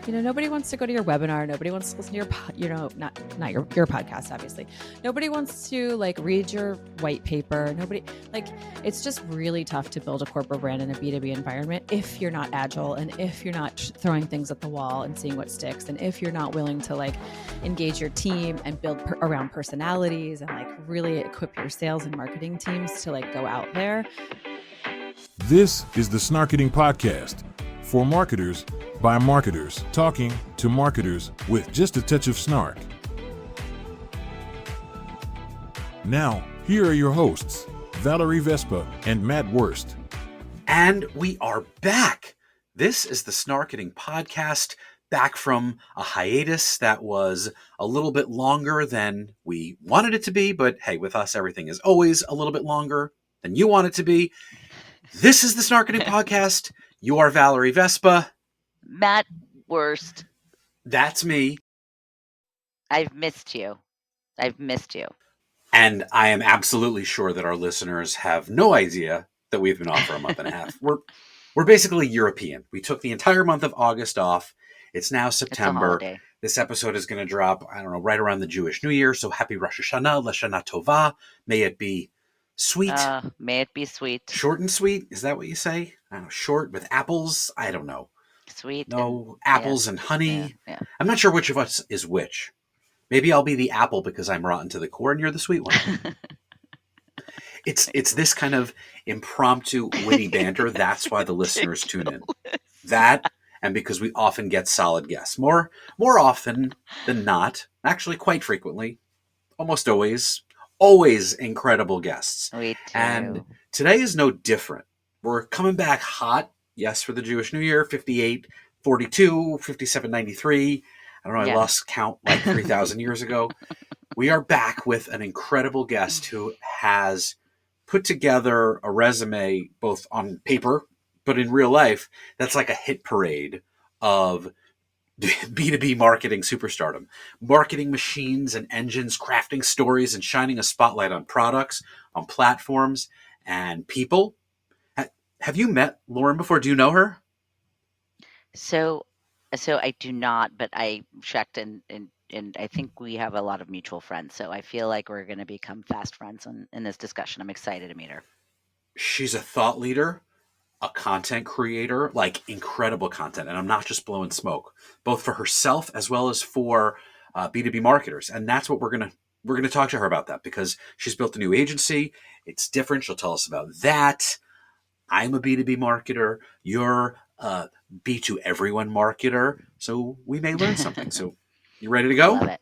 Nobody wants to go to your webinar. Nobody wants to listen to your, not your podcast, obviously. Nobody wants to read your white paper. It's just really tough to build a corporate brand in a B2B environment if you're not agile and if you're not throwing things at the wall and seeing what sticks. And if you're not willing to engage your team and build around personalities and really equip your sales and marketing teams to go out there. This is the Snarketing Podcast for marketers by marketers, talking to marketers with just a touch of snark. Now, here are your hosts, Valerie Vespa and Matt Wurst. And we are back. This is the Snarketing Podcast, back from a hiatus that was a little bit longer than we wanted it to be. But hey, with us, everything is always a little bit longer than you want it to be. This is the Snarketing Podcast. You are Valerie Vespa. Matt Wurst. That's me. I've missed you. And I am absolutely sure that our listeners have no idea that we've been off for a month and a half. We're basically European. We took the entire month of August off. It's now September. It's this episode is going to drop, right around the Jewish New Year. So happy Rosh Hashanah, Lashana Tova. May it be sweet. May it be sweet. Short and sweet? Is that what you say? I don't know. Short with apples? I don't know. Sweet. No, apples and honey. Yeah. I'm not sure which of us is which. Maybe I'll be the apple because I'm rotten to the core and you're the sweet one. It's this kind of impromptu, witty banter. That's why the listeners tune in. That, and because we often get solid guests. More often than not, actually quite frequently, almost always incredible guests. We do. And today is no different. We're coming back hot. Yes, for the Jewish New Year, 58, 42, 57, 93. I don't know, I lost count 3,000 years ago. We are back with an incredible guest who has put together a resume, both on paper, but in real life, that's like a hit parade of B2B marketing superstardom. Marketing machines and engines, crafting stories, and shining a spotlight on products, on platforms, and people. Have you met Lauren before? Do you know her? So I do not, but I checked and I think we have a lot of mutual friends. So I feel like we're going to become fast friends in this discussion. I'm excited to meet her. She's a thought leader, a content creator, incredible content. And I'm not just blowing smoke, both for herself as well as for B2B marketers. And that's what we're going to talk to her about, that because she's built a new agency. It's different. She'll tell us about that. I'm a B2B marketer. You're a B2 everyone marketer. So we may learn something. So you ready to go? Love it.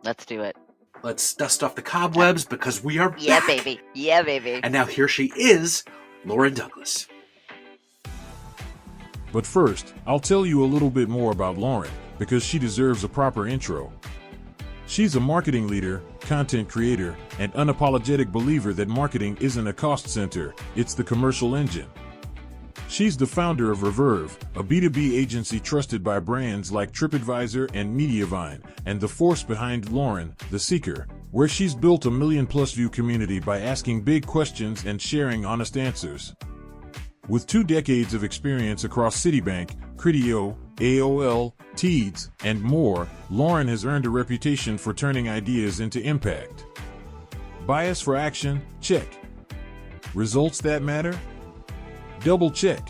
Let's do it. Let's dust off the cobwebs because we are back. Yeah, baby. Yeah, baby. And now here she is, Lauren Douglas. But first, I'll tell you a little bit more about Lauren because she deserves a proper intro. She's a marketing leader, content creator, and unapologetic believer that marketing isn't a cost center, it's the commercial engine. She's the founder of Reverve, a B2B agency trusted by brands like TripAdvisor and Mediavine, and the force behind Lauren, the Seeker, where she's built a 1 million-plus view community by asking big questions and sharing honest answers. With 2 decades of experience across Citibank, Criteo, AOL, Teads, and more, Lauren has earned a reputation for turning ideas into impact. Bias for action? Check. Results that matter? Double check.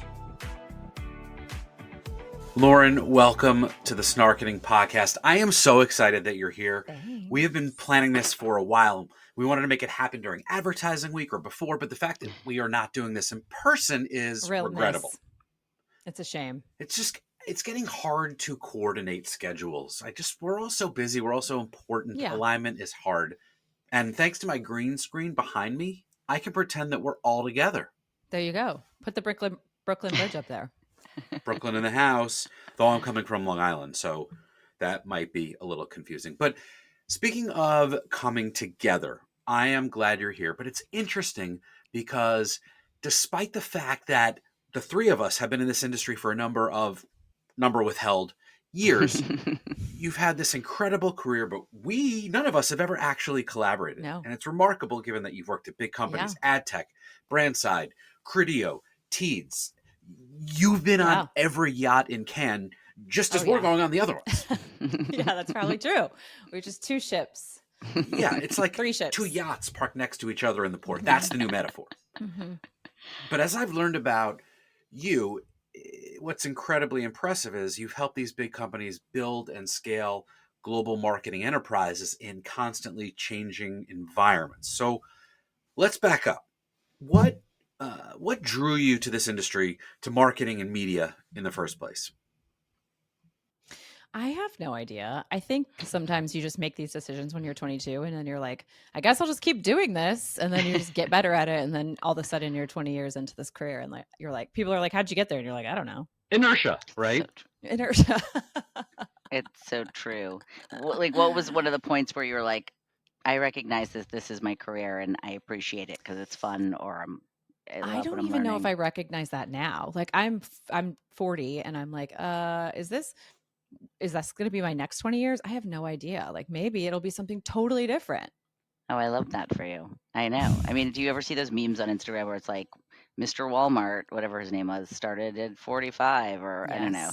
Lauren, welcome to the Snarketing Podcast. I am so excited that you're here. Thanks. We have been planning this for a while. We wanted to make it happen during advertising week or before, but the fact that we are not doing this in person is regrettable. It's a shame. It's getting hard to coordinate schedules. We're all so busy. We're all so important. Yeah. Alignment is hard. And thanks to my green screen behind me, I can pretend that we're all together. There you go. Put the Brooklyn Bridge up there. Brooklyn in the house, though I'm coming from Long Island, so that might be a little confusing. But speaking of coming together, I am glad you're here. But it's interesting because despite the fact that the three of us have been in this industry for a number withheld years, you've had this incredible career, but none of us have ever actually collaborated. No. And it's remarkable given that you've worked at big companies, ad tech, brand side, Criteo, Teads. You've been on every yacht in Cannes just as we're going on the other ones. Yeah, that's probably true. We're just two ships. Yeah, it's like 3 ships. 2 yachts parked next to each other in the port. That's the new metaphor. But as I've learned about you, what's incredibly impressive is you've helped these big companies build and scale global marketing enterprises in constantly changing environments. So let's back up. What drew you to this industry, to marketing and media in the first place? I have no idea. I think sometimes you just make these decisions when you're 22 and then you're like, I guess I'll just keep doing this. And then you just get better at it. And then all of a sudden you're 20 years into this career and you're like, people are like, how'd you get there? And you're like, I don't know. Inertia, right? Inertia. It's so true. What was one of the points where you were like, I recognize this is my career and I appreciate it because it's fun, or I don't even know if I recognize that now. Like I'm 40 and I'm like, is this going to be my next 20 years? I have no idea. Like maybe it'll be something totally different. Oh, I love that for you. I know. I mean, do you ever see those memes on Instagram where it's like Mr. Walmart, whatever his name was, started at 45 or I don't know,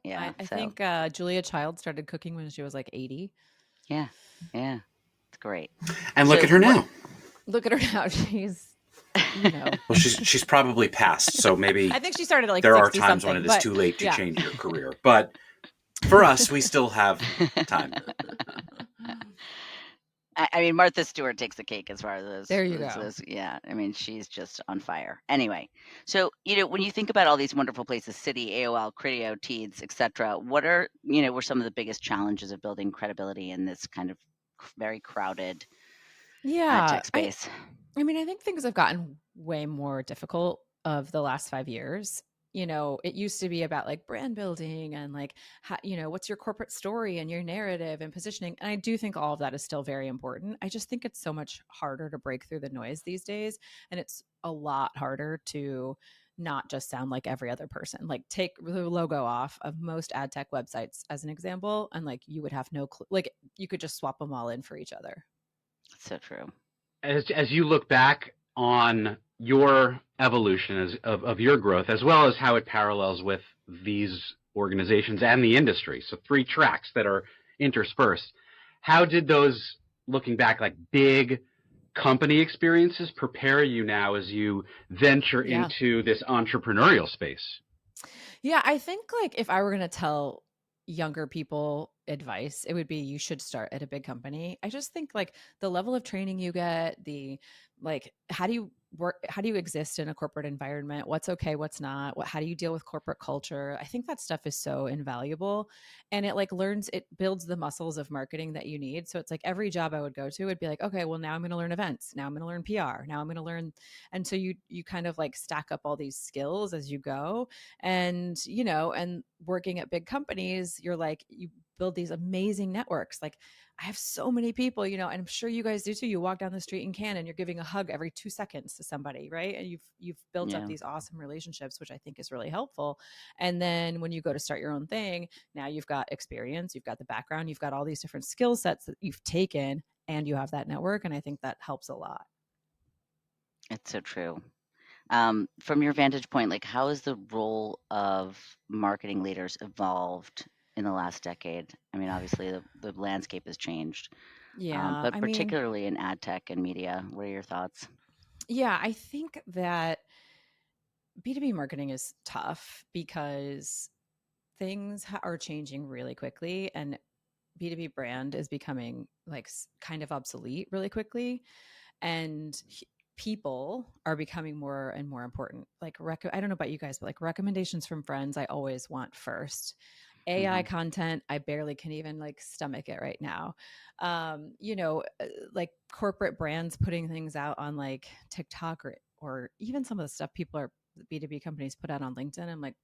yeah. I think Julia Child started cooking when she was like 80. Yeah. Yeah. It's great. And look at her now. Look at her now. She's, well, she's probably passed. So maybe I think she started like there are times when it is too late to change your career. But for us, we still have time. I mean, Martha Stewart takes the cake as far as this. There you go. Yeah, I mean, she's just on fire. Anyway, so when you think about all these wonderful places, Citi, AOL, Criteo, Teads, etc., what are were some of the biggest challenges of building credibility in this kind of very crowded tech space? I mean, I think things have gotten way more difficult of the last 5 years. It used to be about like brand building and like, how, what's your corporate story and your narrative and positioning. And I do think all of that is still very important. I just think it's so much harder to break through the noise these days. And it's a lot harder to not just sound like every other person. Like take the logo off of most ad tech websites as an example. And like, you would have no clue, like you could just swap them all in for each other. That's so true. As you look back on your evolution of your growth, as well as how it parallels with these organizations and the industry. So 3 tracks that are interspersed. How did those, looking back, like big company experiences prepare you now as you venture into this entrepreneurial space? Yeah, I think like if I were going to tell younger people advice, it would be you should start at a big company. I just think like the level of training you get, how do you work, how do you exist in a corporate environment, what's okay, what's not, how do you deal with corporate culture? I think that stuff is so invaluable, and it it builds the muscles of marketing that you need. So it's like every job I would go to would be like, okay, well now I'm going to learn events, now I'm going to learn PR, now I'm going to learn, and so you kind of like stack up all these skills as you go. And and working at big companies, you're like, you build these amazing networks. Like I have so many people, and I'm sure you guys do too. You walk down the street in Cannes and you're giving a hug every 2 seconds to somebody, right? And you've built up these awesome relationships, which I think is really helpful. And then when you go to start your own thing, now you've got experience, you've got the background, you've got all these different skill sets that you've taken, and you have that network. And I think that helps a lot. It's so true. From your vantage point, like how has the role of marketing leaders evolved in the last decade? I mean, obviously the landscape has changed. Yeah. But particularly in ad tech and media, what are your thoughts? Yeah, I think that B2B marketing is tough because things are changing really quickly, and B2B brand is becoming like kind of obsolete really quickly. And people are becoming more and more important. Like, I don't know about you guys, but like recommendations from friends, I always want first. AI content, I barely can even like stomach it right now. Like corporate brands putting things out on like TikTok or even some of the stuff B2B companies put out on LinkedIn. I'm like,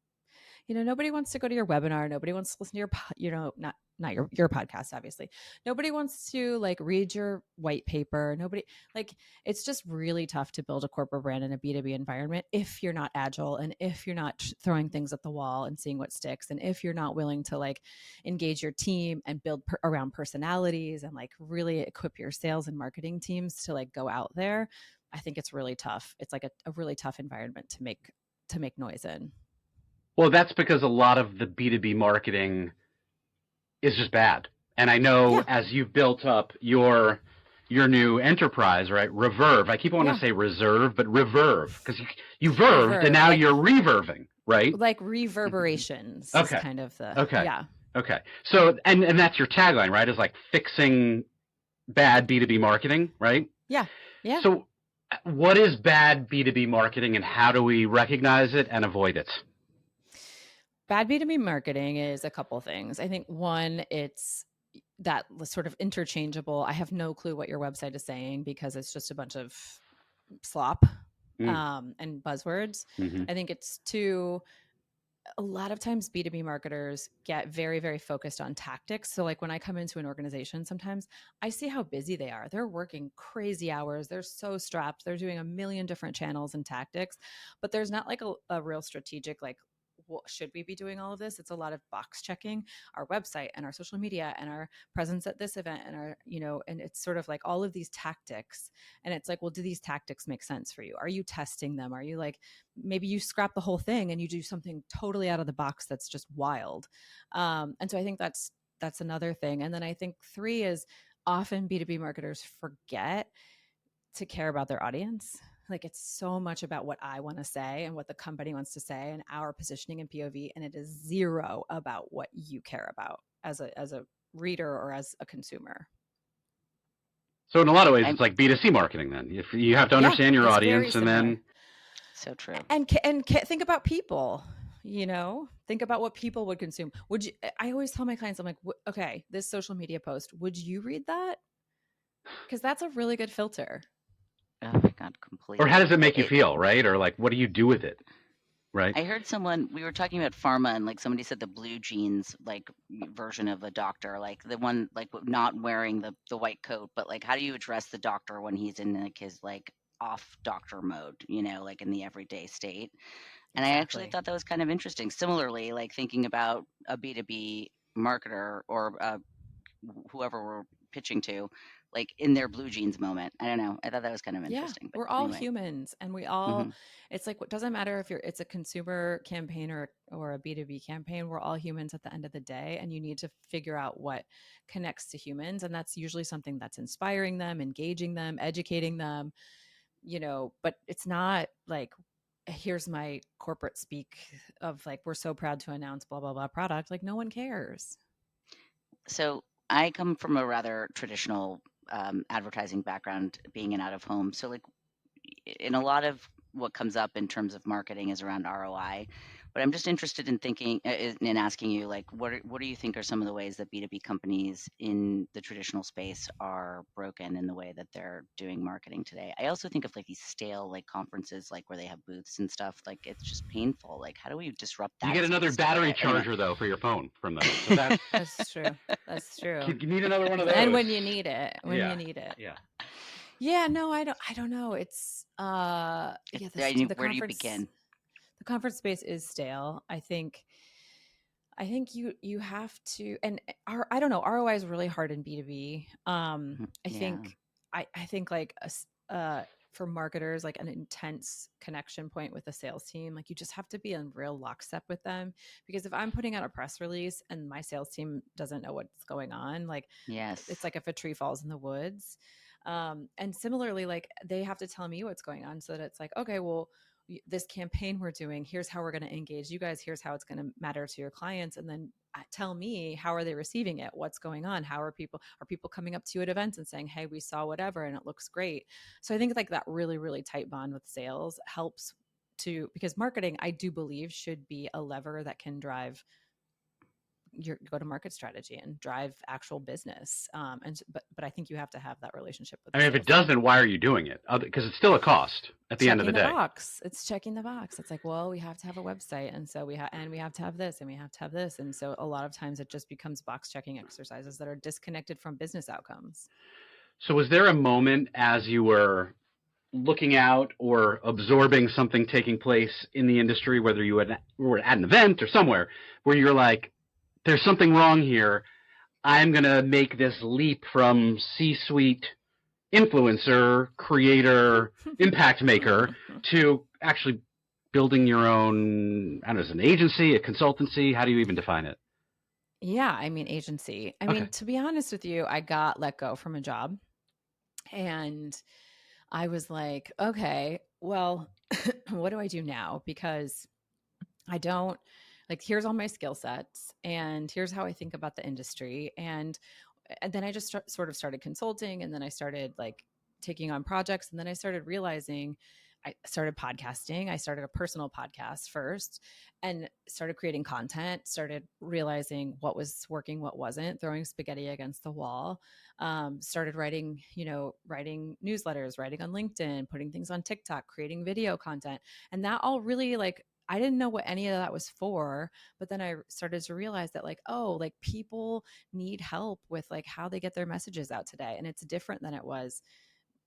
nobody wants to go to your webinar. Nobody wants to listen to your, not your podcast, obviously. Nobody wants to like read your white paper. Nobody, like, it's just really tough to build a corporate brand in a B2B environment if you're not agile, and if you're not throwing things at the wall and seeing what sticks, and if you're not willing to like engage your team and build around personalities and like really equip your sales and marketing teams to like go out there. I think it's really tough. It's like a really tough environment to make noise in. Well, that's because a lot of the B2B marketing is just bad. And I know as you've built up your new enterprise, right? Reverve. I keep wanting to say reserve, but Reverve, because you verved and now you're reverving, right? Like reverberations is kind of the Okay. So and that's your tagline, right? Is like fixing bad B2B marketing, right? Yeah. So what is bad B2B marketing and how do we recognize it and avoid it? Bad B2B marketing is a couple things. I think one, it's that sort of interchangeable. I have no clue what your website is saying because it's just a bunch of slop and buzzwords. I think it's two, a lot of times B2B marketers get very, very focused on tactics. So like when I come into an organization, sometimes I see how busy they are. They're working crazy hours. They're so strapped. They're doing a million different channels and tactics, but there's not like a real strategic, like, well, should we be doing all of this? It's a lot of box checking our website and our social media and our presence at this event and our, and it's sort of like all of these tactics. And it's like, well, do these tactics make sense for you? Are you testing them? Are you like, maybe you scrap the whole thing and you do something totally out of the box that's just wild. And so I think that's another thing. And then I think 3 is often B2B marketers forget to care about their audience. Like it's so much about what I want to say and what the company wants to say and our positioning and POV. And it is 0 about what you care about as a reader or as a consumer. So in a lot of ways, it's like B2C marketing then. If you have to understand your audience and then. So true. And think about people, think about what people would consume. I always tell my clients, I'm like, okay, this social media post, would you read that? Because that's a really good filter. Oh my God, completely. Or how does it make you feel, right? Or like, what do you do with it, right? I heard we were talking about pharma and like somebody said the blue jeans, like version of a doctor, like the one, like not wearing the white coat, but like, how do you address the doctor when he's in like his like off doctor mode, like in the everyday state? And I actually thought that was kind of interesting. Similarly, like thinking about a B2B marketer or whoever we're pitching to, like in their blue jeans moment. I don't know. I thought that was kind of interesting. Yeah, we're all humans and we all, it's like, what doesn't matter if it's a consumer campaign or a B2B campaign, we're all humans at the end of the day. And you need to figure out what connects to humans. And that's usually something that's inspiring them, engaging them, educating them, but it's not like, here's my corporate speak of like, we're so proud to announce blah, blah, blah product. Like no one cares. So I come from a rather traditional advertising background, being an out of home. So like in a lot of what comes up in terms of marketing is around ROI, but I'm just interested in thinking in asking you, like, what do you think are some of the ways that B2B companies in the traditional space are broken in the way that they're doing marketing today? I also think of like these stale like conferences, like where they have booths and stuff. Like it's just painful. Like how do we disrupt that? You get another battery charger though for your phone from those. So that's true. That's true. You need another one of those. And when you need it, you need it. Yeah. Yeah. No, I don't know. It's where do you begin? The conference space is stale. I think you have to, and I don't know, ROI is really hard in B2B. I think like for marketers, like an intense connection point with the sales team, like you just have to be in real lockstep with them, because if I'm putting out a press release and my sales team doesn't know what's going on, like it's like if a tree falls in the woods. And similarly, like they have to tell me what's going on so that it's like, okay, well, this campaign we're doing, here's how we're going to engage you guys. Here's how it's going to matter to your clients. And then tell me, how are they receiving it? What's going on? Are people coming up to you at events and saying, hey, we saw whatever, and it looks great. So I think like that really, really tight bond with sales helps because marketing, I do believe, should be a lever that can drive your go-to-market strategy and drive actual business. But I think you have to have that relationship with. If it doesn't, why are you doing it? Because it's still a cost at the end of the day. It's checking the box. It's like, well, we have to have a website, and so we have to have this, and we have to have this, and so a lot of times it just becomes box checking exercises that are disconnected from business outcomes. So, was there a moment as you were looking out or absorbing something taking place in the industry, whether you were at an event or somewhere, where you're like, there's something wrong here. I'm going to make this leap from C-suite influencer, creator, impact maker to actually building your own, I don't know, is it an agency, a consultancy? How do you even define it? Yeah, I mean, agency. I mean, to be honest with you, I got let go from a job and I was like, okay, well, what do I do now? Because I don't like, here's all my skill sets and here's how I think about the industry. And then I just sort of started consulting, and then I started like taking on projects. And then I started realizing I started podcasting. I started a personal podcast first and started creating content, started realizing what was working, what wasn't, throwing spaghetti against the wall. Started writing, writing newsletters, writing on LinkedIn, putting things on TikTok, creating video content. And that all really like, I didn't know what any of that was for, but then I started to realize that like, oh, like people need help with like how they get their messages out today. And it's different than it was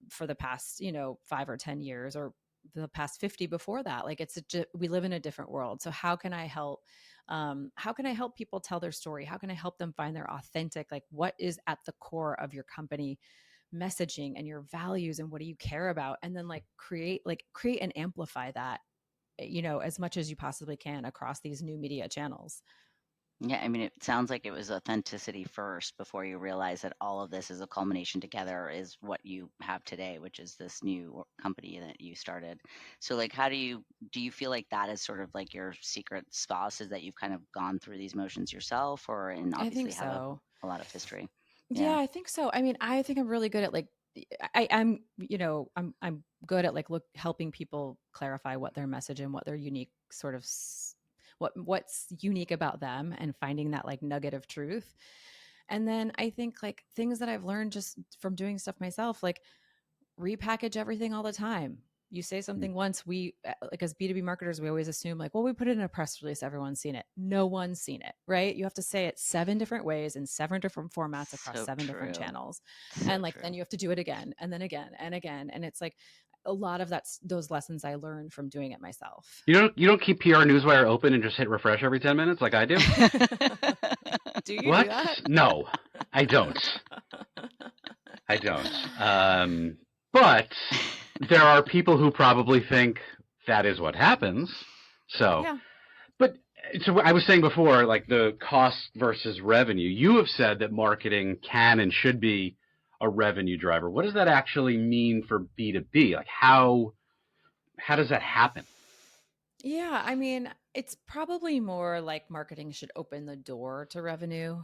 for the past, 5 or 10 years or the past 50 before that. Like we live in a different world. So how can I help? How can I help people tell their story? How can I help them find their authentic, like what is at the core of your company messaging and your values and what do you care about? And then like create and amplify that, as much as you possibly can across these new media channels. Yeah, I mean, it sounds like it was authenticity first before you realize that all of this is a culmination together is what you have today, which is this new company that you started. So like, how do you feel like that is sort of like your secret sauce, is that you've kind of gone through these motions yourself, or and I obviously think have so. a lot of history? Yeah, I think so. I mean, I think I'm really good at like I'm good at like helping people clarify what their message and what their unique sort of what's unique about them and finding that like nugget of truth. And then I think like things that I've learned just from doing stuff myself, like repackage everything all the time. You say something once, we like as B2B marketers, we always assume like, well, we put it in a press release, everyone's seen it. No one's seen it, right? You have to say it 7 different ways in 7 different formats across So 7 different true. channels. So And like, true. then you have to do it again and then again and again. And it's like a lot of those lessons I learned from doing it myself. You don't keep PR Newswire open and just hit refresh every 10 minutes like I do? Do you What? do that? No, I don't. I don't. But there are people who probably think that is what happens. So, Yeah. But so I was saying before, like the cost versus revenue. You have said that marketing can and should be a revenue driver. What does that actually mean for B2B? Like how does that happen? Yeah, I mean, it's probably more like marketing should open the door to revenue.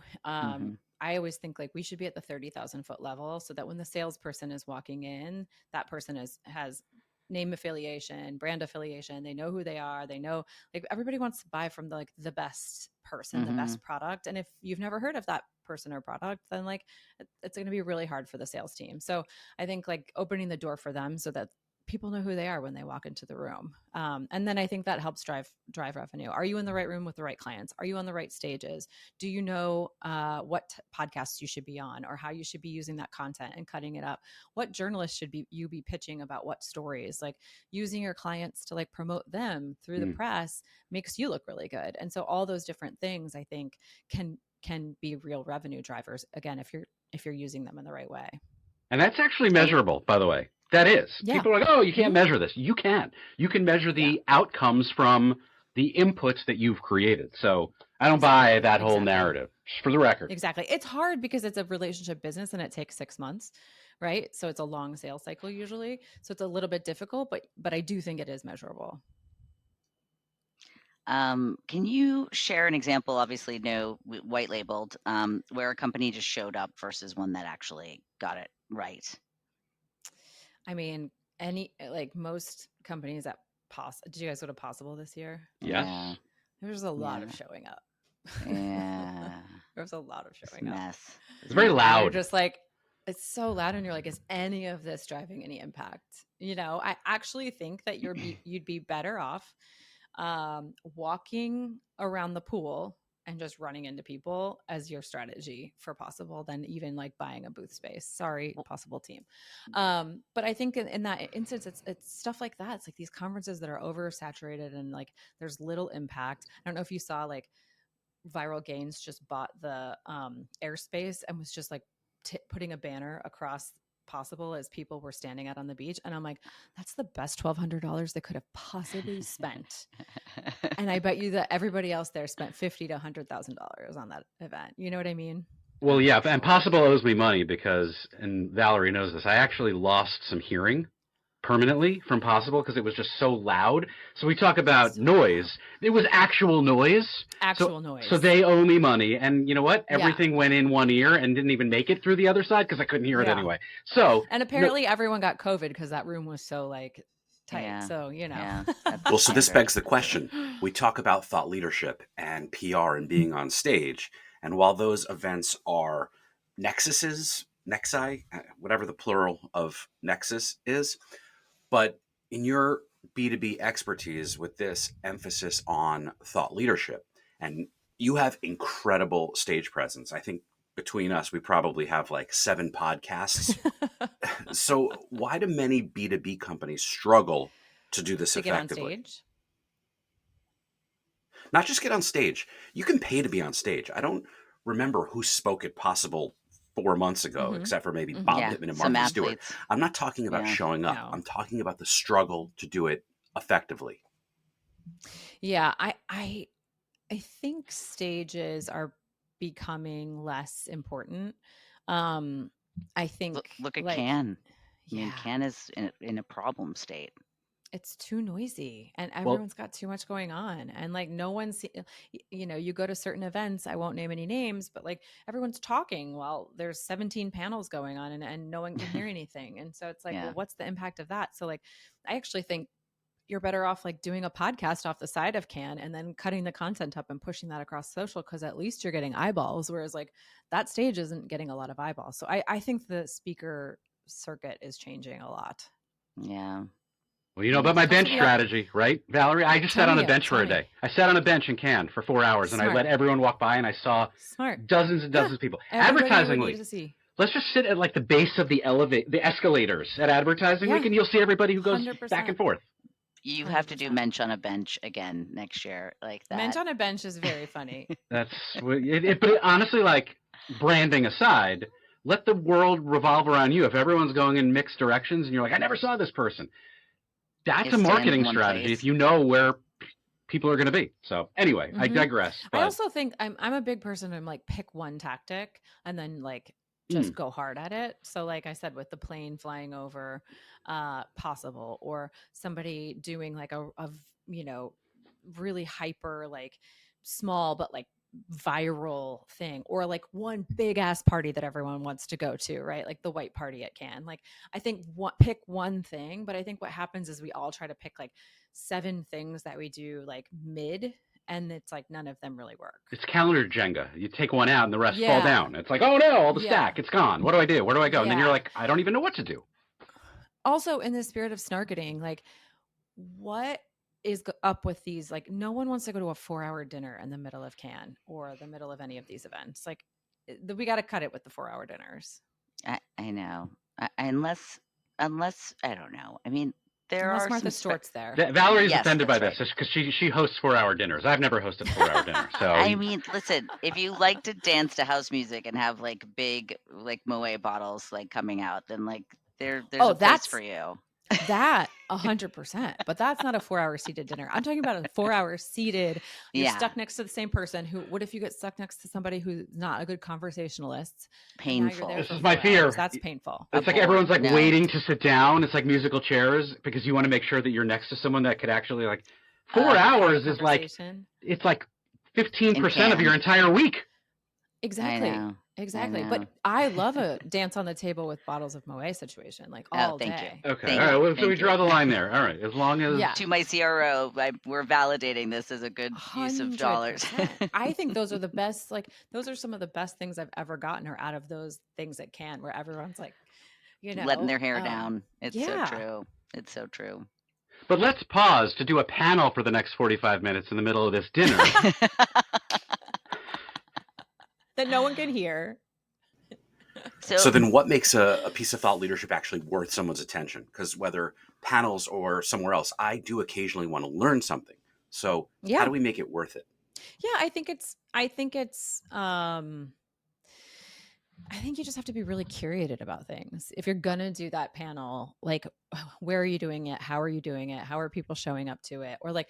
I always think like we should be at the 30,000 foot level so that when the salesperson is walking in, that person has name affiliation, brand affiliation. They know who they are. They know like everybody wants to buy from the best person, the best product. And if you've never heard of that person or product, then like it's going to be really hard for the sales team. So I think like opening the door for them so that people know who they are when they walk into the room. And then I think that helps drive revenue. Are you in the right room with the right clients? Are you on the right stages? Do you know what podcasts you should be on or how you should be using that content and cutting it up? What journalists should you be pitching about what stories? Like using your clients to like promote them through the press makes you look really good. And so all those different things I think can be real revenue drivers, again, if you're using them in the right way. And that's actually measurable, by the way. That is. Yeah. People are like, oh, you can't measure this. You can. You can measure the outcomes from the inputs that you've created. So I don't buy that whole narrative, just for the record. Exactly. It's hard because it's a relationship business and it takes 6 months, right? So it's a long sales cycle usually. So it's a little bit difficult, but I do think it is measurable. Can you share an example, obviously no white labeled, where a company just showed up versus one that actually got it right? I mean, most companies at did you guys go to Possible this year? Yes. Yeah. There was a lot of showing up. Yeah. There was a lot of showing up. Mess. It's very loud. You're just like, it's so loud and you're like, is any of this driving any impact? I actually think that you'd be better off walking around the pool and just running into people as your strategy for Possible than even like buying a booth space. Sorry, Possible team. But I think in that instance, it's stuff like that. It's like these conferences that are oversaturated and like there's little impact. I don't know if you saw like Viral Gains just bought the airspace and was just like putting a banner across possible as people were standing out on the beach. And I'm like, that's the best $1,200 they could have possibly spent. And I bet you that everybody else there spent $50,000 to $100,000 on that event. You know what I mean? Well, yeah, and Possible owes me money because, and Valerie knows this, I actually lost some hearing permanently from Possible because it was just so loud. So we talk about noise. It was actual noise. Noise. So they owe me money. And you know what? Everything went in one ear and didn't even make it through the other side because I couldn't hear it anyway. So and apparently everyone got COVID because that room was so like tight. Yeah. So, you know. Yeah, Well, so this begs the question. We talk about thought leadership and PR and being on stage. And while those events are nexi, whatever the plural of nexus is, but in your B2B expertise with this emphasis on thought leadership, and you have incredible stage presence. I think between us, we probably have like 7 podcasts. So why do many B2B companies struggle to do this effectively? Get on stage? Not just get on stage. You can pay to be on stage. I don't remember who spoke at Possible 4 months ago, except for maybe Bob Pittman and Martha Stewart. I'm not talking about showing up. No. I'm talking about the struggle to do it effectively. Yeah, I think stages are becoming less important. I think look at Cannes. I mean, Cannes is in a problem state. It's too noisy and everyone's got too much going on. And like no one's, you know, you go to certain events, I won't name any names, but like everyone's talking while there's 17 panels going on and no one can hear anything. And so it's like, well, what's the impact of that? So like, I actually think you're better off like doing a podcast off the side of Cannes and then cutting the content up and pushing that across social. Cause at least you're getting eyeballs. Whereas like that stage isn't getting a lot of eyeballs. So I think the speaker circuit is changing a lot. Yeah. Well, you know about my bench strategy, right, Valerie? I just sat on a bench for a day. I sat on a bench in Cannes for 4 hours, and I let everyone walk by, and I saw dozens and dozens of people. Advertising Week. Let's just sit at like the base of the escalators at Advertising Week, and you'll see everybody who goes 100%. Back and forth. You have to do Mensch on a Bench again next year, like that. Mensch on a Bench is very funny. But honestly, like branding aside, let the world revolve around you. If everyone's going in mixed directions, and you're like, I never saw this person. That's a marketing strategy if you know where people are going to be. So anyway, I digress. But... I also think I'm a big person. I'm like, pick one tactic and then like just go hard at it. So like I said, with the plane flying over Possible, or somebody doing like a you know, really hyper, like small, but like viral thing, or like one big ass party that everyone wants to go to, right? Like the white party at Cannes. Like I think pick one thing, but I think what happens is we all try to pick like 7 things that we do like mid, and it's like none of them really work. It's calendar Jenga. You take one out and the rest fall down. It's like, oh no, all the stack, it's gone. What do I do? Where do I go? And then you're like, I don't even know what to do. Also, in the spirit of snarketing, like what is up with these? Like no one wants to go to a 4-hour dinner in the middle of Cannes or the middle of any of these events. Like we got to cut it with the 4-hour dinners. I know. Unless I don't know. I mean, there are Martha Stewart's there. Valerie's offended by this because she hosts 4-hour dinners. I've never hosted 4-hour dinner. So I mean, listen, if you like to dance to house music and have like big like Moet bottles like coming out, then like there's a place for you. That 100%, but that's not a 4-hour seated dinner. I'm talking about a 4-hour seated. You're stuck next to the same person. What if you get stuck next to somebody who's not a good conversationalist? Painful. This is my fear. That's painful. It's like everyone's like waiting to sit down. It's like musical chairs because you want to make sure that you're next to someone that could actually like 4 hours is like, it's like 15% of your entire week. Exactly. Exactly. But I love a dance on the table with bottles of Moet situation, like all day. You. Okay. All right. Well, so we draw the line there. All right. As long as to my CRO, we're validating this as a good use of dollars. I think those are the best. Like those are some of the best things I've ever gotten, or out of those things at Cannes, where everyone's like, you know, letting their hair down. It's so true. It's so true. But let's pause to do a panel for the next 45 minutes in the middle of this dinner. That no one can hear. So then what makes a piece of thought leadership actually worth someone's attention? Because whether panels or somewhere else, I do occasionally want to learn something. So how do we make it worth it? Yeah, I think it's I think you just have to be really curated about things. If you're going to do that panel, like, where are you doing it? How are you doing it? How are people showing up to it? Or like,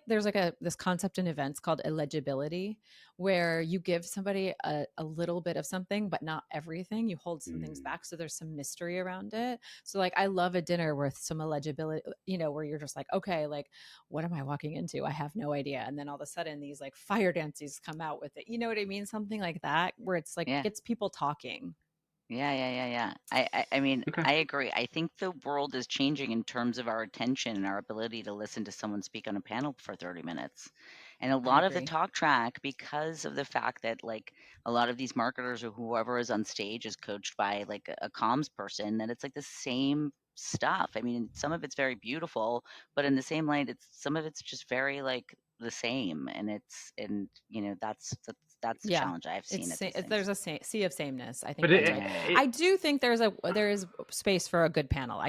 there's like this concept in events called illegibility, where you give somebody a little bit of something, but not everything. You hold some things back. So there's some mystery around it. So like, I love a dinner with some illegibility, where you're just like, okay, like, what am I walking into? I have no idea. And then all of a sudden these like fire dances come out with it. You know what I mean? Something like that, where it's like, gets people talking. Yeah. I mean, Okay. I agree. I think the world is changing in terms of our attention and our ability to listen to someone speak on a panel for 30 minutes. And a lot of the talk track, because of the fact that like a lot of these marketers or whoever is on stage is coached by like a comms person, that it's like the same stuff. I mean, some of it's very beautiful, but in the same light, some of it's just very like the same. And that's the challenge I've seen. There's a sea of sameness. I think But that's right. I do think there is space for a good panel.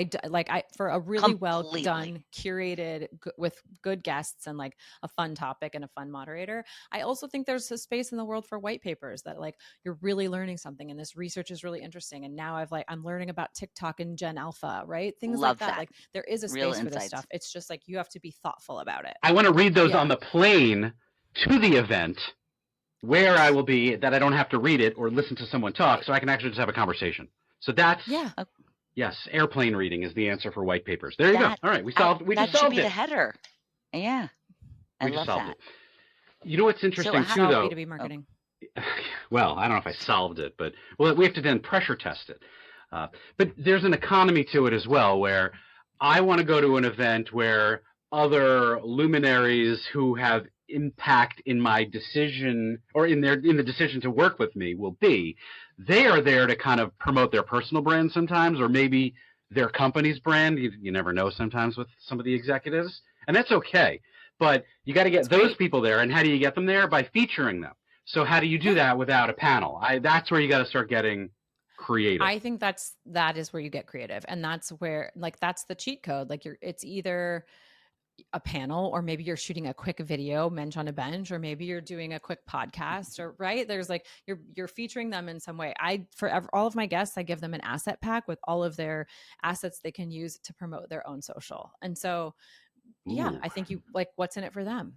For a really well done, curated with good guests and like a fun topic and a fun moderator. I also think there's a space in the world for white papers that like you're really learning something and this research is really interesting. And now I'm learning about TikTok and Gen Alpha, right? Things like that. Like there is a space for this stuff. It's just like you have to be thoughtful about it. I want to read those on the plane to the event, where I will be, that I don't have to read it or listen to someone talk, so I can actually just have a conversation. So that's yes, airplane reading is the answer for white papers. There you go. All right, we just solved it. That should be the header. Yeah, I love that. You know what's interesting too, though? B2B marketing. Well, I don't know if I solved it, but we have to then pressure test it. But there's an economy to it as well, where I want to go to an event where other luminaries who have impact in my decision or in the decision to work with me they are there to kind of promote their personal brand sometimes, or maybe their company's brand. You never know sometimes with some of the executives, and that's okay. But you got to get those people there. And how do you get them there? By featuring them. So how do you do that without a panel? That's where you got to start getting creative. I think that is where you get creative. And that's where, like, that's the cheat code. Like it's either a panel, or maybe you're shooting a quick video, Mensch on a Bench, or maybe you're doing a quick podcast, or right. There's like, you're featuring them in some way. All of my guests, I give them an asset pack with all of their assets they can use to promote their own social. And so, I think you like, what's in it for them?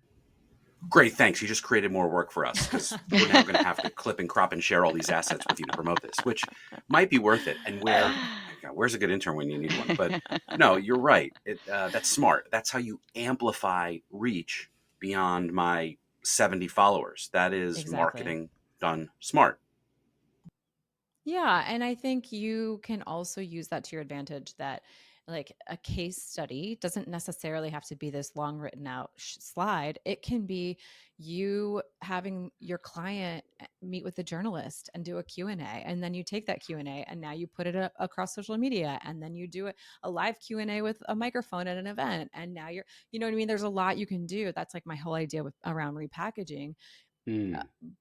Great, thanks. You just created more work for us, because we're now going to have to clip and crop and share all these assets with you to promote this, which might be worth it. And where's a good intern when you need one? But no, you're right. That's smart. That's how you amplify reach beyond my 70 followers. That is marketing done smart. Yeah, and I think you can also use that to your advantage, that like a case study doesn't necessarily have to be this long written out slide. It can be you having your client meet with the journalist and do a Q&A, and then you take that Q&A and now you put it across social media, and then you do a live Q&A with a microphone at an event, and now you know what I mean? There's a lot you can do. That's like my whole idea around repackaging.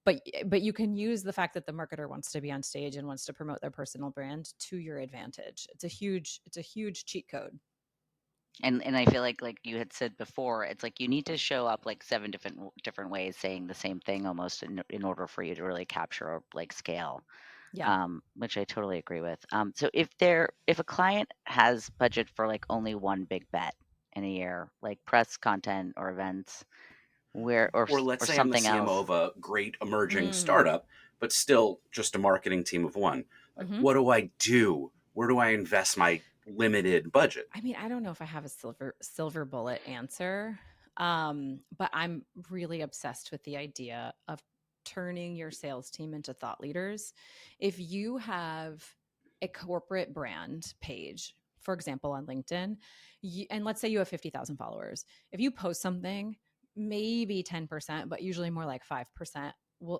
But you can use the fact that the marketer wants to be on stage and wants to promote their personal brand to your advantage. It's a huge cheat code. And I feel like you had said before, it's like you need to show up like 7 different ways saying the same thing almost in order for you to really capture like scale. Yeah. Which I totally agree with. So if a client has budget for like only one big bet in a year, like press content or events, or let's say something I'm the CMO else of a great emerging startup, but still just a marketing team of one. Like, what do I do? Where do I invest my limited budget? I mean, I don't know if I have a silver bullet answer, but I'm really obsessed with the idea of turning your sales team into thought leaders. If you have a corporate brand page, for example, on LinkedIn, and let's say you have 50,000 followers, if you post something, maybe 10%, but usually more like 5%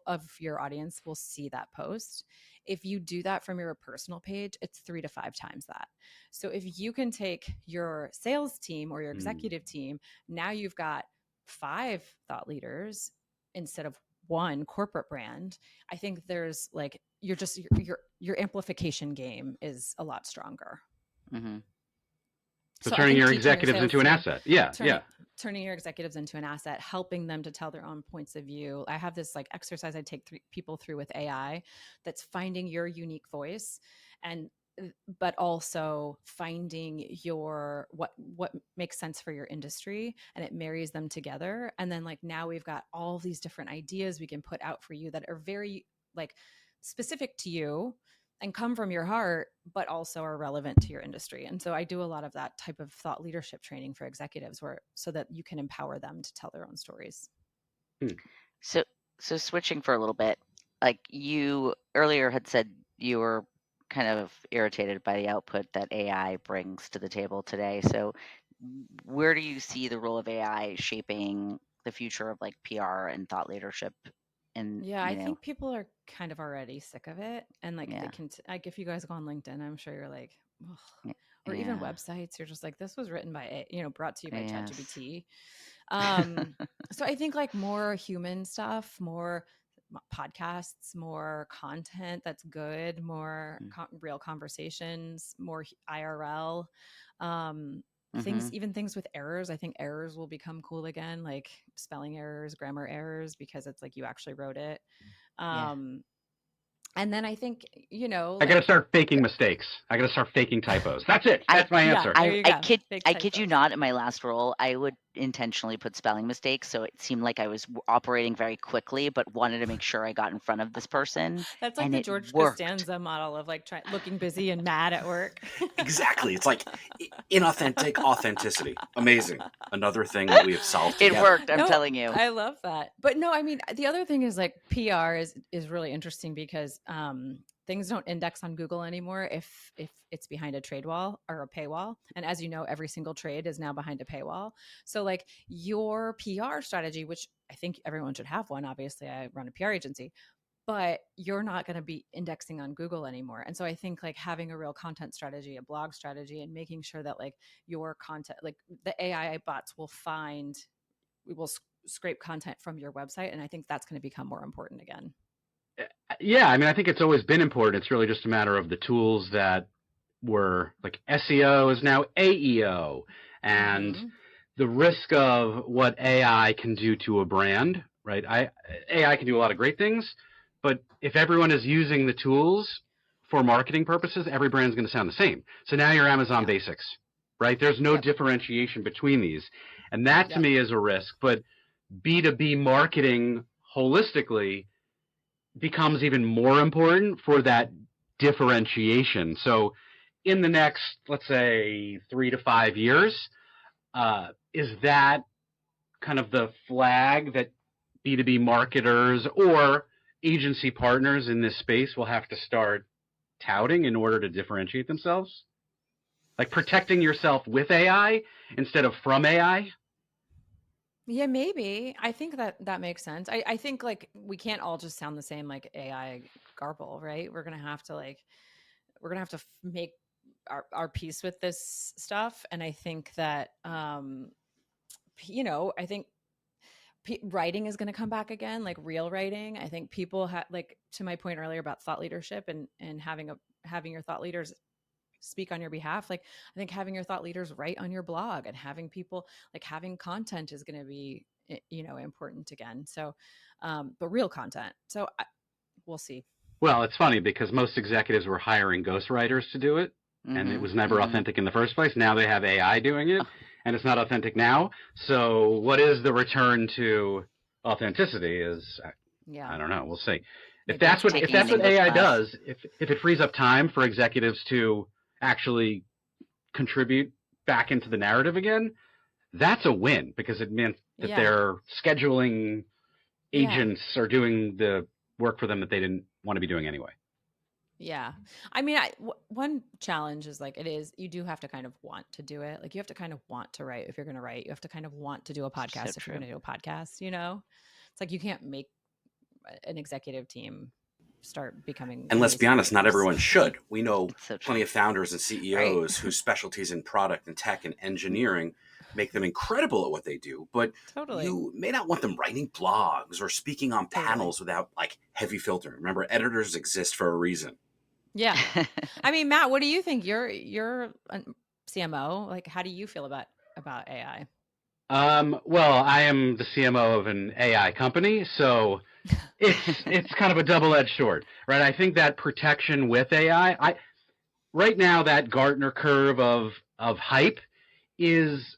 of your audience will see that post. If you do that from your personal page, it's 3 to 5 times that. So if you can take your sales team or your executive team, now you've got 5 thought leaders instead of 1 corporate brand. I think there's like, your amplification game is a lot stronger. Mm-hmm. So turning your executives into an asset. Yeah. Turning your executives into an asset, helping them to tell their own points of view. I have this like exercise I take people through with AI that's finding your unique voice, but also finding your what makes sense for your industry, and it marries them together. And then like now we've got all these different ideas we can put out for you that are very like specific to you and come from your heart, but also are relevant to your industry. And so I do a lot of that type of thought leadership training for executives so that you can empower them to tell their own stories. So switching for a little bit, like you earlier had said you were kind of irritated by the output that AI brings to the table today. So where do you see the role of AI shaping the future of like PR and thought leadership? And I think people are kind of already sick of it. And like they can like if you guys go on LinkedIn, I'm sure you're like, or even websites, you're just like, this was written by brought to you by ChatGPT. So I think like more human stuff, more podcasts, more content that's good, more real conversations, more IRL. Things with errors. I think errors will become cool again, like spelling errors, grammar errors, because it's like you actually wrote it. And then I think, I got to start faking mistakes. I got to start faking typos. That's it. That's my answer. I kid you not, in my last role, I would intentionally put spelling mistakes. So it seemed like I was operating very quickly, but wanted to make sure I got in front of this person. That's like the George Costanza model of like looking busy and mad at work. Exactly. It's like inauthentic authenticity. Amazing. Another thing that we have solved together. It worked. I'm telling you. I love that. But no, I mean, the other thing is like PR is really interesting because things don't index on Google anymore if it's behind a trade wall or a paywall. And as you know, every single trade is now behind a paywall. So like your PR strategy, which I think everyone should have one. Obviously, I run a PR agency, but you're not going to be indexing on Google anymore. And so I think like having a real content strategy, a blog strategy, and making sure that like your content, like the AI bots will scrape content from your website. And I think that's going to become more important again. Yeah, I mean, I think it's always been important. It's really just a matter of the tools that were like SEO is now AEO, and the risk of what AI can do to a brand, right? AI can do a lot of great things, but if everyone is using the tools for marketing purposes, every brand's going to sound the same. So now you're Amazon Basics, right? There's no differentiation between these. And that to me is a risk. But B2B marketing holistically becomes even more important for that differentiation. So in the next, let's say, 3 to 5 years, is that kind of the flag that B2B marketers or agency partners in this space will have to start touting in order to differentiate themselves? Like protecting yourself with AI instead of from AI? Yeah, maybe. I think that makes sense. I think like we can't all just sound the same like AI garble, right? We're gonna have to make our peace with this stuff. And I think that I think writing is going to come back again, like real writing. I think people like to my point earlier about thought leadership and having your thought leaders speak on your behalf. Like I think having your thought leaders write on your blog and having people like having content is going to be, important again. So, but real content. So we'll see. Well, it's funny because most executives were hiring ghostwriters to do it. And it was never authentic in the first place. Now they have AI doing it, and it's not authentic now. So what is the return to authenticity is, I don't know. We'll see. If that's what AI does, if it frees up time for executives to actually contribute back into the narrative again, that's a win because it meant that their scheduling agents are doing the work for them that they didn't want to be doing anyway. Yeah. I mean, one challenge is like, you do have to kind of want to do it. Like you have to kind of want to write if you're going to write. You have to kind of want to do a podcast if you're going to do a podcast, It's like you can't make an executive team start becoming. And let's be honest, not everyone should. We know plenty of founders and CEOs whose specialties in product and tech and engineering make them incredible at what they do, but you may not want them writing blogs or speaking on panels without like heavy filtering. Remember, editors exist for a reason. Yeah. I mean, Matt, what do you think? You're CMO, like, how do you feel about AI? Well, I am the CMO of an AI company, so it's kind of a double-edged sword, right? I think that protection with AI, right now that Gartner curve of hype is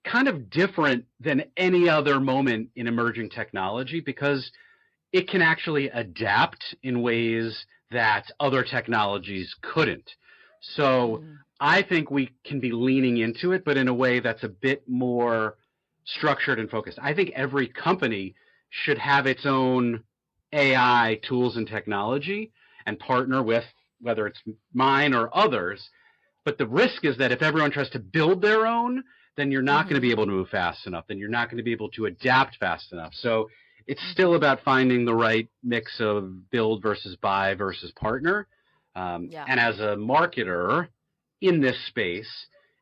kind of different than any other moment in emerging technology because it can actually adapt in ways that other technologies couldn't. So I think we can be leaning into it, but in a way that's a bit more structured and focused. I think every company should have its own AI tools and technology and partner with whether it's mine or others. But the risk is that if everyone tries to build their own, then you're not going to be able to move fast enough. Then you're not going to be able to adapt fast enough. So it's still about finding the right mix of build versus buy versus partner. And as a marketer in this space,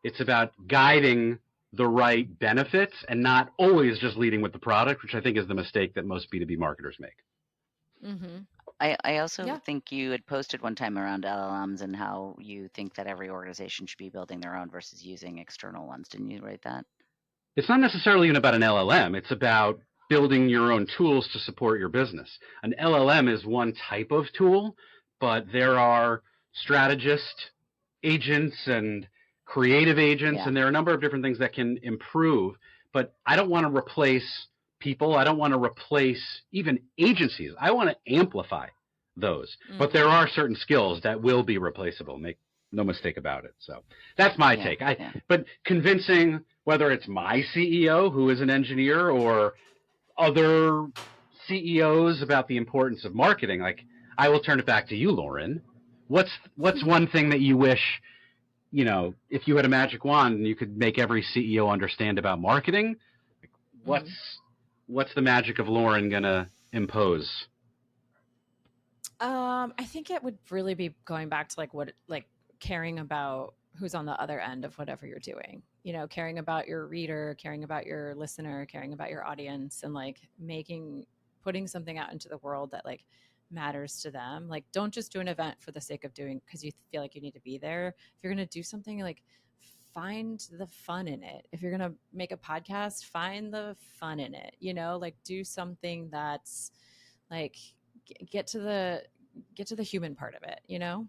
it's about guiding the right benefits and not always just leading with the product, which I think is the mistake that most B2B marketers make. I also think you had posted one time around LLMs and how you think that every organization should be building their own versus using external ones. Didn't you write that? It's not necessarily even about an LLM. It's about building your own tools to support your business. An LLM is one type of tool, but there are strategist agents and creative agents, and there are a number of different things that can improve. But I don't want to replace people. I don't want to replace even agencies. I want to amplify those. But there are certain skills that will be replaceable. Make no mistake about it. So that's my take. But convincing whether it's my CEO who is an engineer or other CEOs about the importance of marketing, like I will turn it back to you, Lauren. What's one thing that you wish, you know, if you had a magic wand and you could make every CEO understand about marketing, what's the magic of Lauren gonna impose? I think it would really be going back to like caring about who's on the other end of whatever you're doing, you know, caring about your reader, caring about your listener, caring about your audience, and like putting something out into the world that like matters to them. Like, don't just do an event for the sake of doing because you feel like you need to be there. If you're going to do something, like find the fun in it. If you're going to make a podcast, find the fun in it, you know, like do something that's like, get to the human part of it, you know?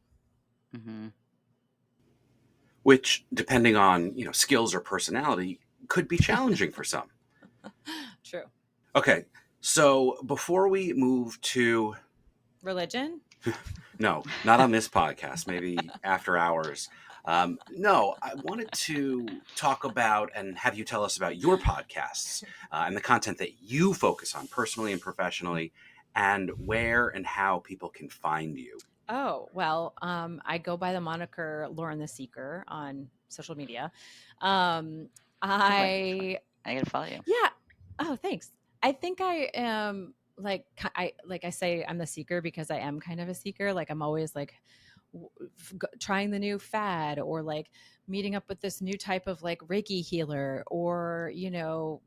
Which, depending on, you know, skills or personality, could be challenging for some. True. Okay, so before we move to religion, no, not on this podcast, maybe after hours. No, I wanted to talk about and have you tell us about your podcasts and the content that you focus on personally and professionally, and where and how people can find you. Oh, well, I go by the moniker Lauren the Seeker on social media. I gotta follow you. Yeah. Oh, thanks. I think I am like I say I'm the seeker because I am kind of a seeker. Like I'm always like trying the new fad or like meeting up with this new type of like Reiki healer, or, you know,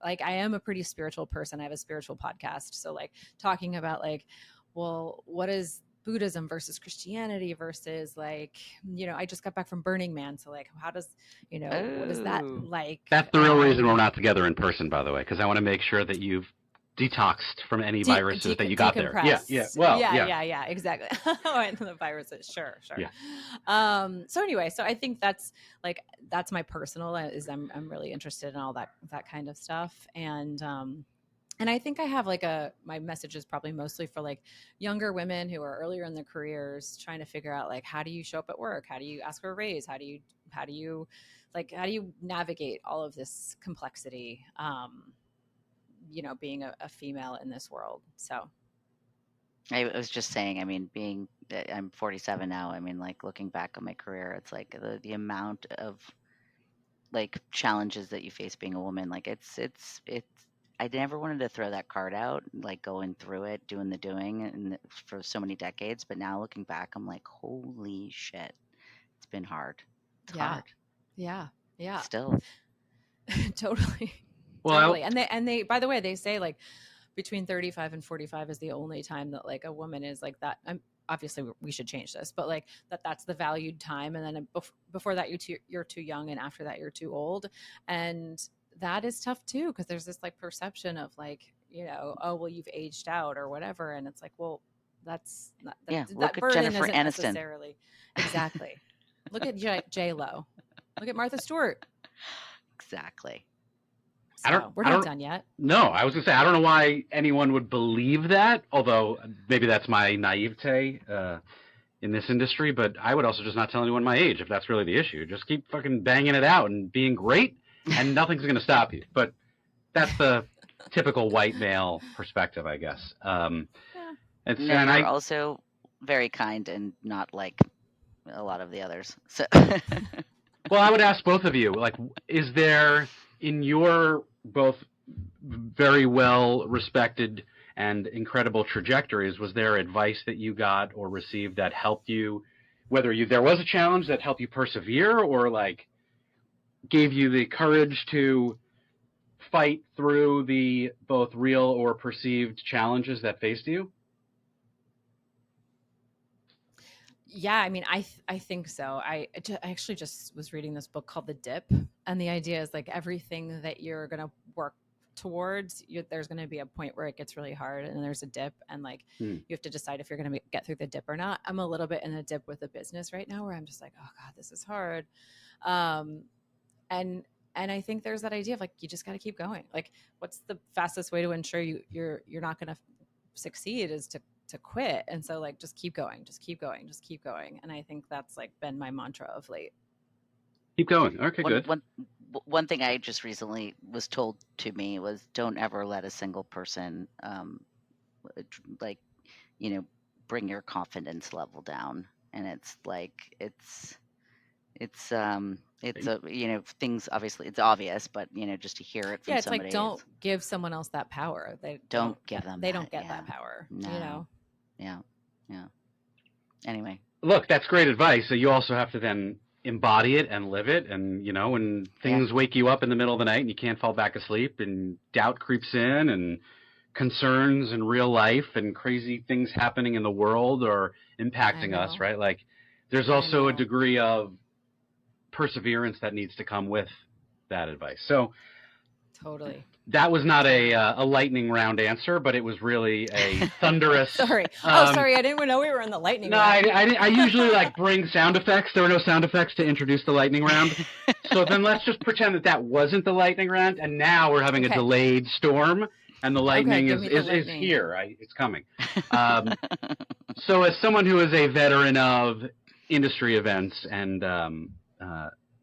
like I am a pretty spiritual person. I have a spiritual podcast. So like talking about like, well, what is Buddhism versus Christianity versus like, you know, I just got back from Burning Man. So like, how does, you know, what is that like? That's the real reason we're not together in person, by the way, because I want to make sure that you've detoxed from any viruses that you got there. Yeah. Well, yeah, exactly. And the viruses. Sure. Yeah. So anyway, so I think that's my personal is I'm really interested in all that kind of stuff. And I think I have like my message is probably mostly for like younger women who are earlier in their careers trying to figure out like, how do you show up at work? How do you ask for a raise? How do you navigate all of this complexity? You know, being a female in this world. So I was just saying, I mean, I'm 47 now. I mean, like looking back on my career, it's like the amount of like challenges that you face being a woman. Like it's I never wanted to throw that card out, like going through it, doing the doing and for so many decades. But now looking back, I'm like, holy shit, it's been hard. It's hard. Yeah. Still. Totally. Well, totally. And they, by the way, they say like between 35 and 45 is the only time that like a woman is like that. Obviously we should change this, but like that's the valued time. And then before that you're too young, and after that you're too old. And that is tough too, because there's this like perception of like, you know, oh, well, you've aged out or whatever. And it's like, well, that's not, look at Jennifer Aniston. Necessarily. Exactly. Look at J-Lo. Look at Martha Stewart. Exactly. So we're not done yet. No, I was going to say, I don't know why anyone would believe that, although maybe that's my naivete in this industry, but I would also just not tell anyone my age if that's really the issue. Just keep fucking banging it out and being great, and nothing's going to stop you. But that's the typical white male perspective, I guess. And you're also very kind and not like a lot of the others. So, well, I would ask both of you, like, is there in your both very well respected and incredible trajectories, was there advice that you got or received that helped you, whether there was a challenge that helped you persevere, or like gave you the courage to fight through the both real or perceived challenges that faced you? Yeah, I mean, I think so. I actually just was reading this book called The Dip, and the idea is like everything that you're going to work towards, there's going to be a point where it gets really hard, and there's a dip, and like you have to decide if you're going to get through the dip or not. I'm a little bit in the dip with the business right now, where I'm just like, oh God, this is hard. And I think there's that idea of like, you just got to keep going. Like, what's the fastest way to ensure you're not going to succeed is to quit. And so like, just keep going. And I think that's like been my mantra of late. Keep going. Okay, good. One thing I just recently was told to me was, don't ever let a single person, like, you know, bring your confidence level down. And it's like, it's a, you know, things, obviously it's obvious, but you know, just to hear it from somebody. Like, don't give someone else that power. They don't give them. They don't get that power. No. You know? Yeah. Anyway. Look, that's great advice. So you also have to then embody it and live it. And, you know, when things wake you up in the middle of the night and you can't fall back asleep, and doubt creeps in, and concerns in real life and crazy things happening in the world are impacting us, right? Like, there's also a degree of perseverance that needs to come with that advice. So totally. That was not a lightning round answer, but it was really a thunderous. Sorry. Sorry. I didn't even know we were in the lightning round. I usually like bring sound effects. There were no sound effects to introduce the lightning round. So then let's just pretend that wasn't the lightning round. And now we're having a delayed storm, and the lightning is here. It's coming. So as someone who is a veteran of industry events and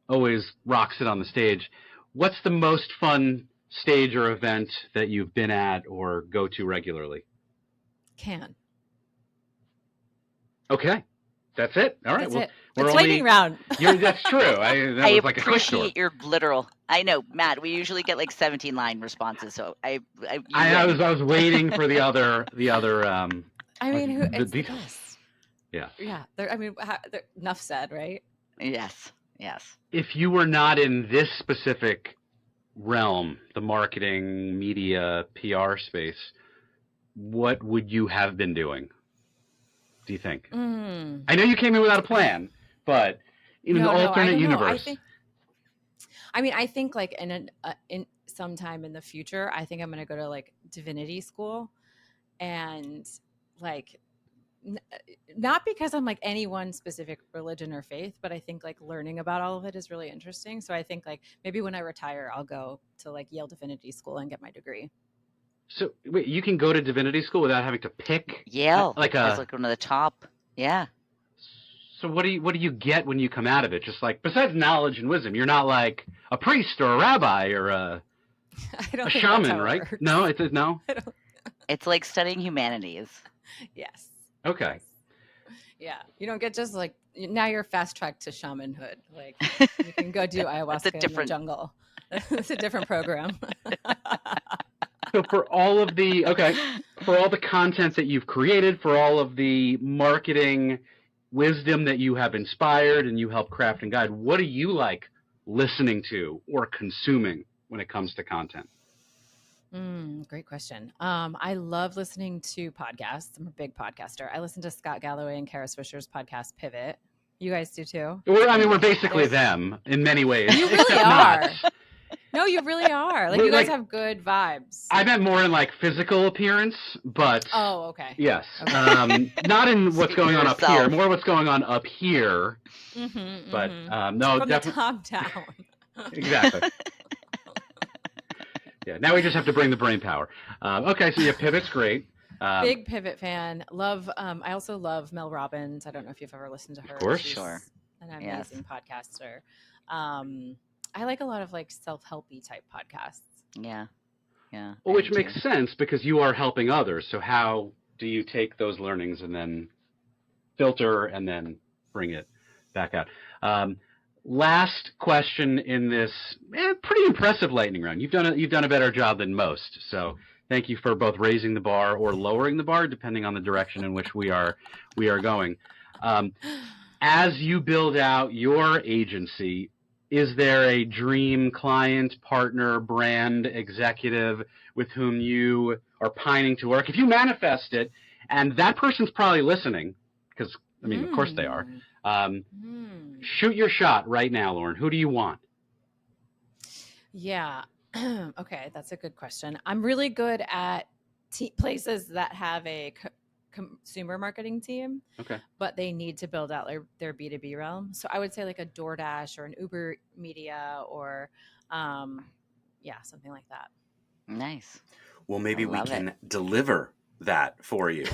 always rocks it on the stage, what's the most fun stage or event that you've been at or go to regularly? Cannes. Okay. That's it. All right. That's well, it. It's lightning round. That's true. I appreciate your literal. I know, Matt. We usually get like 17 line responses, so I was waiting for the other. I mean, the details. Yeah. Yeah. Enough said, right? Yes. If you were not in this specific realm, the marketing, media, PR space, what would you have been doing, do you think? I know you came in without a plan, but in an alternate universe. I think like in sometime in the future, I think I'm going to go to like divinity school, and like not because I'm like any one specific religion or faith, but I think like learning about all of it is really interesting. So I think like maybe when I retire, I'll go to like Yale Divinity School and get my degree. So wait, you can go to divinity school without having to pick Yale, like one of the top. Yeah. So what do you get when you come out of it? Just like, besides knowledge and wisdom, you're not like a priest or a rabbi or a shaman, right? Works. No, no. It's like studying humanities. Yes. Okay. Yeah. You don't get just like, now you're fast tracked to shamanhood. Like you can go do ayahuasca in the jungle. It's a different program. So for all the content that you've created, for all of the marketing wisdom that you have inspired and you help craft and guide, what do you like listening to or consuming when it comes to content? Great question. I love listening to podcasts. I'm a big podcaster. I listen to Scott Galloway and Kara Swisher's podcast Pivot. You guys do too? We're basically them in many ways. You really are. No, you really are. Like, you guys have good vibes. I meant more in like physical appearance, but okay. Yes, Okay. not in what's going on up yourself. here. More what's going on up here. But no, From definitely the top down. exactly. Yeah. Now we just have to bring the brain power. Okay, so yeah, Pivot's great. Big Pivot fan. Love. I also love Mel Robbins. I don't know if you've ever listened to her. Of course. She's Sure. an amazing podcaster. I like a lot of like self-helpy type podcasts. Yeah. Yeah. Well, which I makes do. sense because you are helping others. So how do you take those learnings and then filter and then bring it back out? Last question in this pretty impressive lightning round. You've done a better job than most. So thank you for both raising the bar or lowering the bar, depending on the direction in which we are going. As you build out your agency, is there a dream client, partner, brand, executive with whom you are pining to work? If you manifest it, and that person's probably listening, because, I mean, of course they are, shoot your shot right now, Lauren. Who do you want? Yeah. Okay, that's a good question. I'm really good at places that have a consumer marketing team, but they need to build out their B2B realm. So I would say like a DoorDash or an Uber Media or something like that. Nice. Well, maybe we can deliver that for you.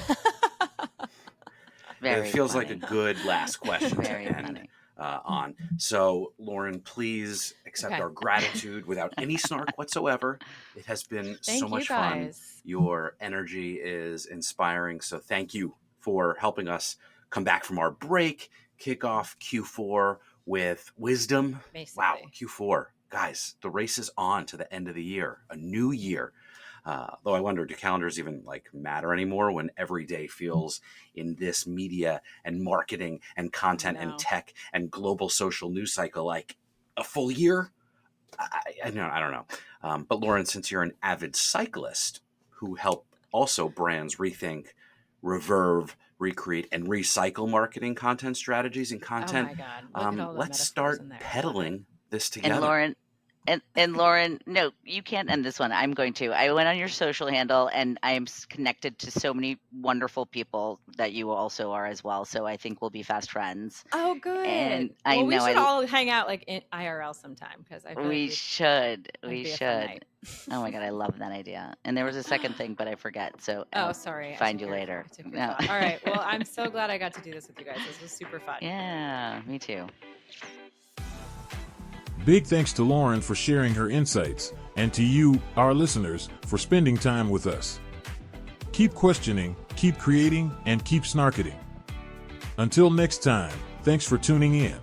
Very it feels funny. like a good last question Very to end funny. on. So, Lauren, please accept our gratitude without any snark whatsoever. It has been so much fun. Your energy is inspiring. So thank you for helping us come back from our break, kick off Q4 with wisdom. Basically. Wow, Q4. Guys, the race is on to the end of the year, a new year. Though I wonder, do calendars even like matter anymore when every day feels in this media and marketing and content and tech and global social news cycle like a full year? I don't know. But Lauren, since you're an avid cyclist who help also brands rethink, reverve, recreate, and recycle marketing content strategies and content, let's start peddling this together. And Lauren, no, you can't end this one. I'm going to. I went on your social handle, and I'm connected to so many wonderful people that you also are as well. So I think we'll be fast friends. Oh, good. And we should all hang out like in IRL sometime because I feel we like should. We should. Oh my God, I love that idea. And there was a second thing, but I forget. So sorry. Find you later. No. All right. Well, I'm so glad I got to do this with you guys. This was super fun. Yeah, me too. Big thanks to Lauren for sharing her insights, and to you, our listeners, for spending time with us. Keep questioning, keep creating, and keep snarketing. Until next time, thanks for tuning in.